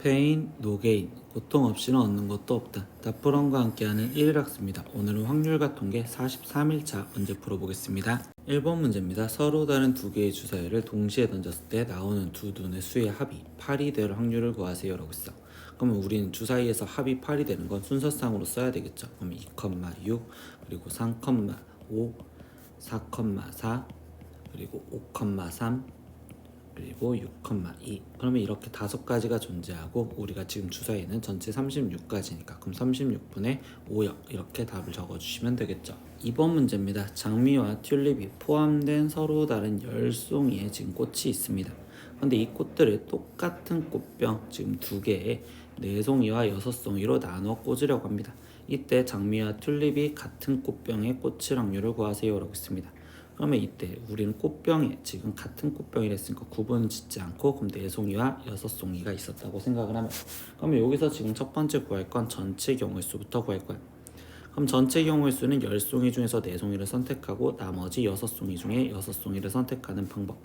페인, 노게인, 고통 없이는 얻는 것도 없다. 다프런과 함께하는 1일학습니다. 오늘은 확률과 통계 43일차 문제 풀어보겠습니다. 1번 문제입니다. 서로 다른 두 개의 주사위를 동시에 던졌을 때 나오는 두 눈의 수의 합이 8이 될 확률을 구하세요 라고 했어. 그러면 우리는 주사위에서 합이 8이 되는 건 순서상으로 써야 되겠죠. 그럼 2,6 그리고 3,5 4,4 그리고 5,3 그리고 6,2 그러면 이렇게 5가지가 존재하고 우리가 지금 주사위는 전체 36가지니까 그럼 36분의 5역 이렇게 답을 적어주시면 되겠죠. 2번 문제입니다. 장미와 튤립이 포함된 서로 다른 10송이의 지금 꽃이 있습니다. 그런데 이 꽃들을 똑같은 꽃병 지금 2개의 4송이와 6송이로 나눠 꽂으려고 합니다. 이때 장미와 튤립이 같은 꽃병의 꽂힐 확률을 구하세요 라고 했습니다. 그러면 이때 우리는 꽃병에 지금 같은 꽃병이라 했으니까 구분을 짓지 않고 그럼 4송이와 6송이가 있었다고 생각을 하면 그러면 여기서 지금 첫 번째 구할 건 전체 경우의 수부터 구할 거야. 그럼 전체 경우의 수는 10송이 중에서 4송이를 선택하고 나머지 6송이 중에 6송이를 선택하는 방법.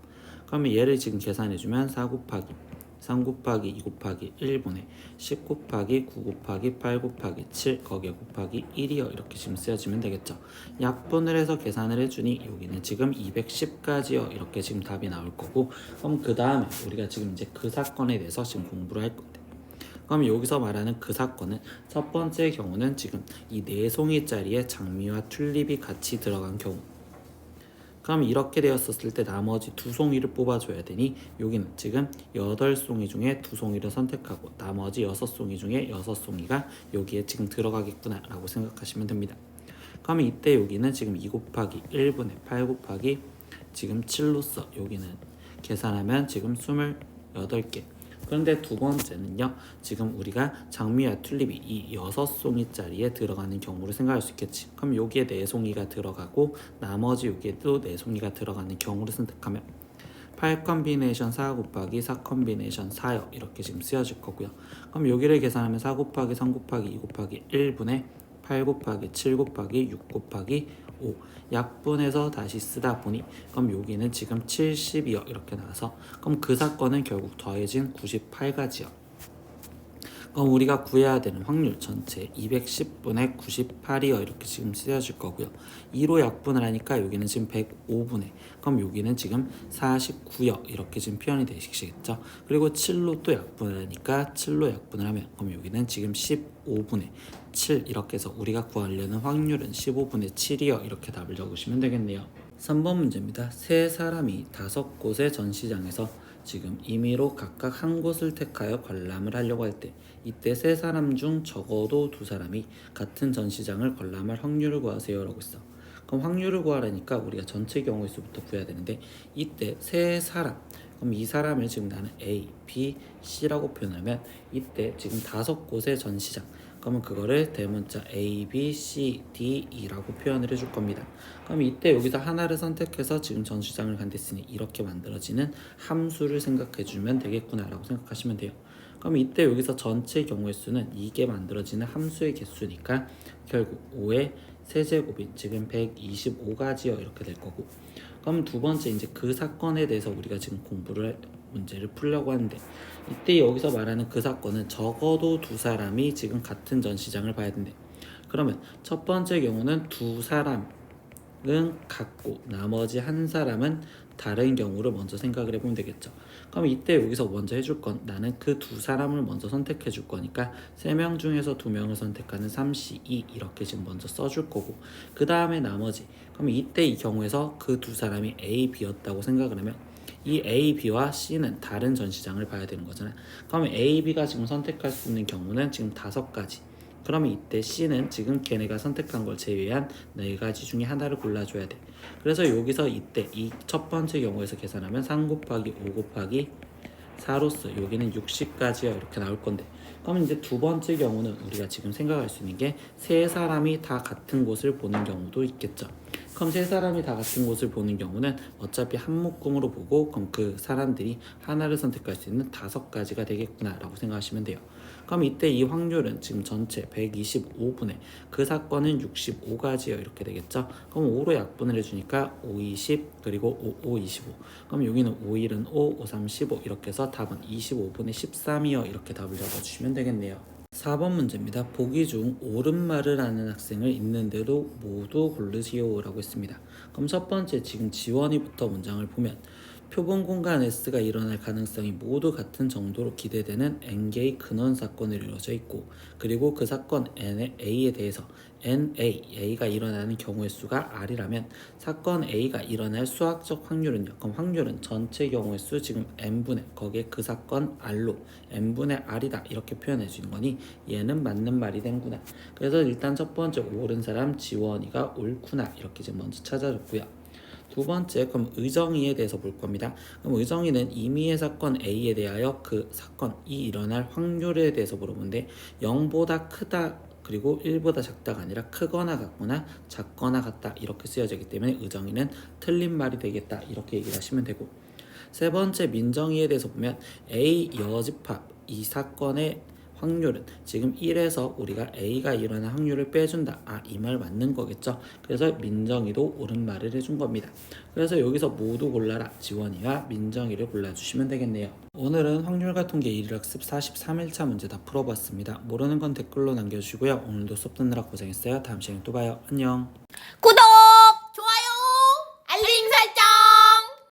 그러면 얘를 지금 계산해주면 4 곱하기 3 곱하기 2 곱하기 1분의 10 곱하기 9 곱하기 8 곱하기 7 거기에 곱하기 1이요 이렇게 지금 쓰여지면 되겠죠. 약분을 해서 계산을 해주니 여기는 지금 210까지요 이렇게 지금 답이 나올 거고 그럼 그 다음에 우리가 지금 이제 그 사건에 대해서 지금 공부를 할 건데 그럼 여기서 말하는 그 사건은 첫 번째 경우는 지금 이 4송이짜리에 장미와 튤립이 같이 들어간 경우 그럼 이렇게 되었었을 때 나머지 2송이를 뽑아줘야 되니 여기는 지금 8송이 중에 2송이를 선택하고 나머지 6송이 중에 6송이가 여기에 지금 들어가겠구나 라고 생각하시면 됩니다. 그러면 이때 여기는 지금 2 곱하기 1분의 8 곱하기 지금 7로서 여기는 계산하면 지금 28개 그런데 두 번째는요 지금 우리가 장미와 튤립이 이 6송이짜리에 들어가는 경우를 생각할 수 있겠지. 그럼 여기에 4송이가 들어가고 나머지 여기에도 4송이가 들어가는 경우를 선택하면 8 컨비네이션 4 곱하기 4 컨비네이션 4요 이렇게 지금 쓰여질 거고요. 그럼 여기를 계산하면 4 곱하기 3 곱하기 2 곱하기 1분의 8 곱하기 7 곱하기 6 곱하기 5 약분해서 다시 쓰다 보니 그럼 여기는 지금 70이요 이렇게 나와서 그럼 그 사건은 결국 더해진 98가지요. 그럼 우리가 구해야 되는 확률 전체 210분의 98이요 이렇게 지금 쓰여질 거고요. 2로 약분을 하니까 여기는 지금 105분의 그럼 여기는 지금 49요 이렇게 지금 표현이 되시겠죠. 그리고 7로 또 약분을 하니까 7로 약분을 하면 그럼 여기는 지금 15분의 7 이렇게 해서 우리가 구하려는 확률은 15분의 7이요 이렇게 답을 적으시면 되겠네요. 3번 문제입니다. 세 사람이 5곳의 전시장에서 지금 임의로 각각 한 곳을 택하여 관람을 하려고 할 때 이때 세 사람 중 적어도 2사람이 같은 전시장을 관람할 확률을 구하세요 라고 했어. 그럼 확률을 구하라니까 우리가 전체 경우의 수부터 구해야 되는데 이때 세 사람 그럼 이 사람을 지금 나는 A, B, C라고 표현하면 이때 지금 5곳의 전시장 그러면 그거를 대문자 A, B, C, D, E라고 표현을 해줄 겁니다. 그럼 이때 여기서 하나를 선택해서 지금 전시장을 간댔으니 이렇게 만들어지는 함수를 생각해주면 되겠구나 라고 생각하시면 돼요. 그럼 이때 여기서 전체 경우의 수는 이게 만들어지는 함수의 개수니까 결국 5의 세제곱인 지금 125가지요 이렇게 될 거고 그럼 두 번째 이제 그 사건에 대해서 우리가 지금 공부를 문제를 풀려고 하는데 이때 여기서 말하는 그 사건은 적어도 2사람이 지금 같은 전시장을 봐야 된대. 그러면 첫 번째 경우는 2사람은 같고 나머지 한 사람은 다른 경우를 먼저 생각을 해보면 되겠죠. 그럼 이때 여기서 먼저 해줄 건 나는 그 2사람을 먼저 선택해 줄 거니까 3명 중에서 2명을 선택하는 3C2 이렇게 지금 먼저 써줄 거고 그 다음에 나머지 그럼 이때 이 경우에서 그 2사람이 A, B였다고 생각을 하면 이 A, B와 C는 다른 전시장을 봐야 되는 거잖아요. 그러면 A, B가 지금 선택할 수 있는 경우는 지금 5가지 그러면 이때 C는 지금 걔네가 선택한 걸 제외한 4가지 중에 하나를 골라줘야 돼. 그래서 여기서 이때 이 첫 번째 경우에서 계산하면 3 곱하기 5 곱하기 4로서 여기는 60까지요 이렇게 나올 건데 그럼 이제 두 번째 경우는 우리가 지금 생각할 수 있는 게 세 사람이 다 같은 곳을 보는 경우도 있겠죠. 그럼 세 사람이 다 같은 곳을 보는 경우는 어차피 한 묶음으로 보고 그럼 그 사람들이 하나를 선택할 수 있는 5가지가 되겠구나 라고 생각하시면 돼요. 그럼 이때 이 확률은 지금 전체 125분의 그 사건은 65가지요 이렇게 되겠죠. 그럼 5로 약분을 해주니까 5, 20 그리고 5, 5, 25. 그럼 여기는 5, 1은 5, 5, 3, 15 이렇게 해서 답은 25분의 13이요 이렇게 답을 적어주시면 되겠네요. 4번 문제입니다. 보기 중 옳은 말을 하는 학생을 있는 대로 모두 고르시오 라고 했습니다. 그럼 첫 번째 지금 지원이부터 문장을 보면 표본 공간 S가 일어날 가능성이 모두 같은 정도로 기대되는 N개의 근원 사건으로 이루어져 있고 그리고 그 사건 A에 대해서 A가 일어나는 경우의 수가 R이라면 사건 A가 일어날 수학적 확률은요. 그럼 확률은 전체 경우의 수 지금 N분의 거기에 그 사건 R로 N분의 R이다 이렇게 표현해 주는 거니 얘는 맞는 말이 되는구나. 그래서 일단 첫 번째 옳은 사람 지원이가 옳구나 이렇게 이제 먼저 찾아줬고요. 두 번째 그럼 의정이에 대해서 볼 겁니다. 그럼 의정이는 임의의 사건 A에 대하여 그 사건이 일어날 확률에 대해서 물어보는데 0보다 크다 그리고 1보다 작다가 아니라 크거나 같거나 작거나 같다 이렇게 쓰여지기 때문에 의정이는 틀린 말이 되겠다 이렇게 얘기를 하시면 되고 세 번째 민정이에 대해서 보면 A 여집합 이 사건의 확률은 지금 1에서 우리가 A가 일어날 확률을 빼준다. 이 말 맞는 거겠죠. 그래서 민정이도 옳은 말을 해준 겁니다. 그래서 여기서 모두 골라라. 지원이와 민정이를 골라주시면 되겠네요. 오늘은 확률과 통계 1학습 43일차 문제 다 풀어봤습니다. 모르는 건 댓글로 남겨주시고요. 오늘도 수업 듣느라 고생했어요. 다음 시간에 또 봐요. 안녕. 구독!